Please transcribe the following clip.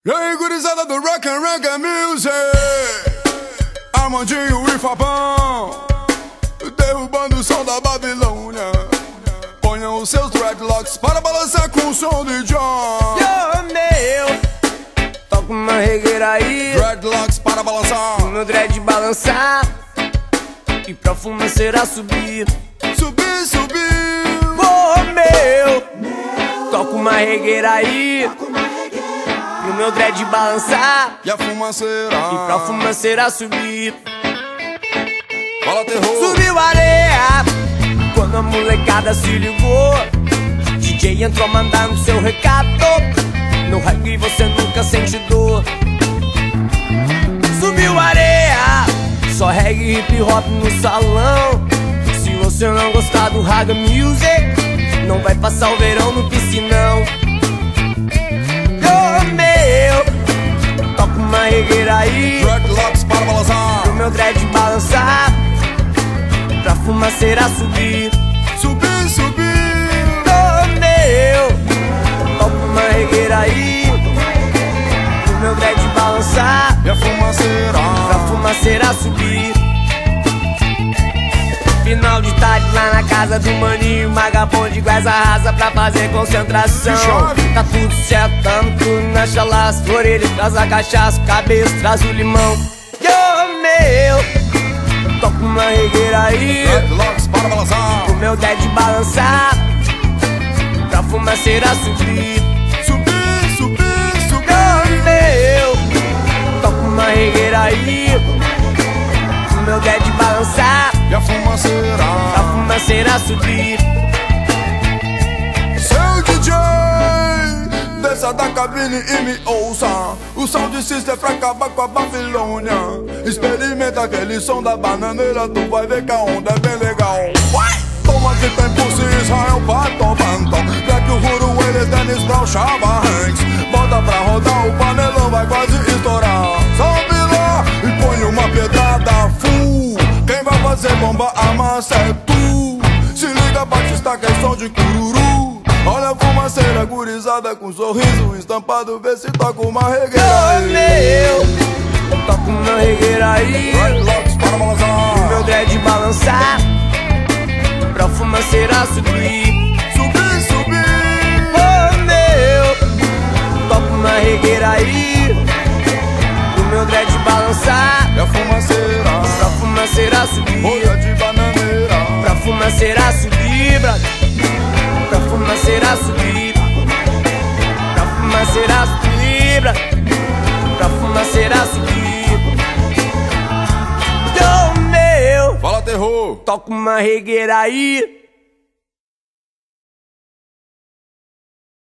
E aí, gurizada do Rock and Reggae Music, Armandinho e Fabão, derrubando o som da Babilônia. Ponham os seus dreadlocks para balançar com o som de John. Yo, meu, toca uma regueira aí, Dreadlocks para balançar, o meu dread balançar e pra fumaceira subir. subir, subir. Oh, meu, toca uma regueira aí, e o meu dread balançar E a fumaceira, e pra fumaceira subir. fala terror. Subiu a areia quando a molecada se ligou. DJ entrou mandando seu recado. No reggae você nunca sente dor. Subiu a areia, só reggae e hip hop no salão. Se você não gostar do Reggae Music, não vai passar o verão no piscinão. Oh, meu, toca uma regueira aí, Dreadlocks para balançar, pro meu dread balançar, pra fumaceira subir. subir, subir. Oh, meu, toca uma regueira aí, pro meu dread balançar, E a fumaceira, pra fumaceira subir. Final de tarde lá na casa do maninho, Magabonde iguais a rasa pra fazer concentração. Tá tudo certo, tamo tudo na chalaça, orelha traz a cachaça, cabeça traz o limão. Yo, meu, toca uma regueira aí, Dreadlocks para balançar, o meu dead balançar, pra fumaceira subir. subir, subir, subir. Yo, meu, toca uma regueira aí, o meu dead balançar, E a fumaceira, pra fumaceira subir. seu DJ, desça da cabine e me ouça. O sound system pra acabar com a Babilônia. Experimenta aquele som da bananeira, tu vai ver que a onda é bem legal. Toma que tem por si, Israel, Pato, Banton, Black Uhuru, eles, Dennis Brown, Chava Hanks. Bota pra rodar, o panelão vai quase estourar. Sobe lá e põe uma pedrada full. Quem vai fazer bomba amassa é tu. Se liga, Batista, que é som de cururu. Olha a fumaceira gurizada com sorriso estampado, vê se toca uma regueira Ô, aí. meu, toca uma regueira aí, Dreadlocks para balançar, meu dread balançar, pra fumaceira subir. subir, subir. Ô, meu, toca uma regueira aí, meu dread balançar, E a fumaceira, pra fumaceira subir. folha de bananeira, Pra fumaceira subir, brother, pra fumaceira subir, pra fumaceira subir, brother, pra fumaceira subir. Yo, meu, fala terror. toca uma regueira aí,